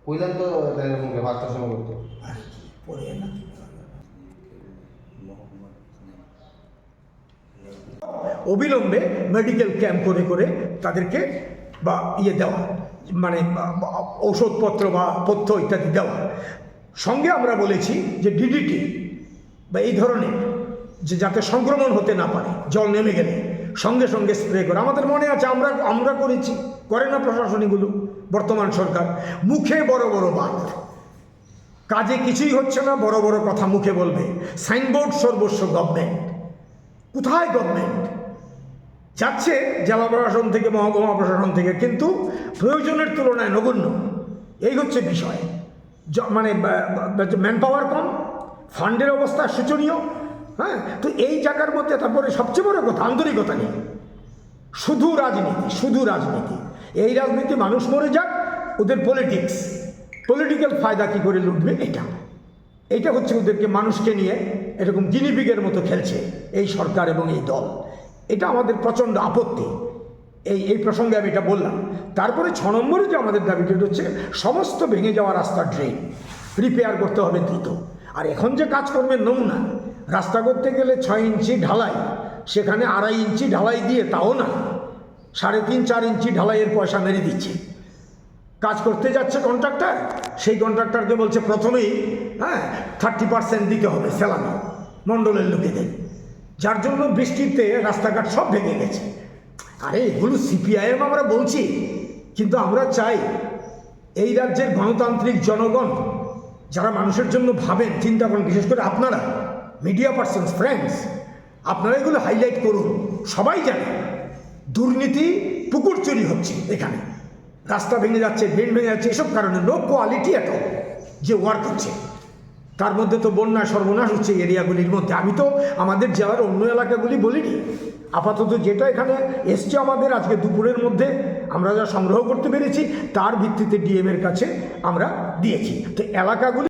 কইলাম তো বার্তার সময় করতো পড়ে না অবিলম্বে মেডিকেল ক্যাম্প করে করে তাদেরকে বা দেওয়া, মানে ঔষধপত্র বা পথ্য ইত্যাদি দেওয়া। সঙ্গে আমরা বলেছি যে ডিডিটি বা এই ধরনের যে যাতে সংক্রমণ হতে না পারে, জল নেমে গেলে সঙ্গে সঙ্গে স্প্রে করে। আমাদের মনে আছে আমরা করেছি, করে না প্রশাসনিকগুলো, বর্তমান সরকার। মুখে বড় বড় বাত, কাজে কিছুই হচ্ছে না, বড় বড় কথা মুখে বলবে। সাইনবোর্ড সর্বস্ব গভর্নমেন্ট, কোথায় গভর্নমেন্ট যাচ্ছে জেলা প্রশাসন থেকে, মহকুমা প্রশাসন থেকে, কিন্তু প্রয়োজনের তুলনায় নগণ্য। এই হচ্ছে বিষয়। মানে ম্যান পাওয়ার কম, ফান্ডের অবস্থা শোচনীয়। হ্যাঁ, তো এই জায়গার মধ্যে তারপরে সবচেয়ে বড় কথা আন্তরিকতা নেই, শুধু রাজনীতি, শুধু রাজনীতি। এই রাজনীতি মানুষ মরে যাক, ওদের পলিটিক্স, পলিটিক্যাল ফায়দা কী করে লুটবে, এইটা হচ্ছে ওদেরকে মানুষকে নিয়ে এরকম গিনিপিগের মতো খেলছে এই সরকার এবং এই দল। এটা আমাদের প্রচণ্ড আপত্তি। এই প্রসঙ্গে আমি এটা বললাম। তারপরে 6 নম্বরে যে আমাদের দাবিটা হচ্ছে সমস্ত ভেঙে যাওয়া রাস্তার ড্রেন রিপেয়ার করতে হবে দ্রুত। আর এখন যে কাজ করবে নমুনা, রাস্তা করতে গেলে 6 ইঞ্চি ঢালাই, সেখানে 2.5 ইঞ্চি ঢালাই দিয়ে, তাও না 3.5-4 ইঞ্চি ঢালাইয়ের পয়সা মেরে দিচ্ছে। কাজ করতে যাচ্ছে কন্ট্রাক্টর, সেই কন্ট্রাক্টরকে বলছে প্রথমেই 30% দিতে হবে স্যালারি মণ্ডলের লোকেদের, যার জন্য বৃষ্টিতে রাস্তাঘাট সব ভেঙে গেছে। আরে এগুলো সিপিআইএম আমরা বলছি, কিন্তু আমরা চাই এই রাজ্যের গণতান্ত্রিক জনগণ যারা মানুষের জন্য ভাবেন, চিন্তা করেন, বিশেষ করে আপনারা মিডিয়া পার্সনস, ফ্রেন্ডস, আপনারা এগুলো হাইলাইট করুন। সবাই জানে দুর্নীতি, পুকুর চুরি হচ্ছে এখানে, রাস্তা ভেঙে যাচ্ছে, ড্রেন ভেঙে যাচ্ছে, এসব কারণে লো কোয়ালিটি এত যে ওয়ার্ক হচ্ছে। তার মধ্যে তো বন্যা সর্বনাশ হচ্ছে এরিয়াগুলির মধ্যে। আমি তো আমাদের জেলার অন্য এলাকাগুলি বলিনি, আপাতত যেটা এখানে এসছে আমাদের আজকে দুপুরের মধ্যে আমরা যা সংগ্রহ করতে পেরেছি তার ভিত্তিতে ডিএম এর কাছে আমরা দিয়েছি। তো এলাকাগুলি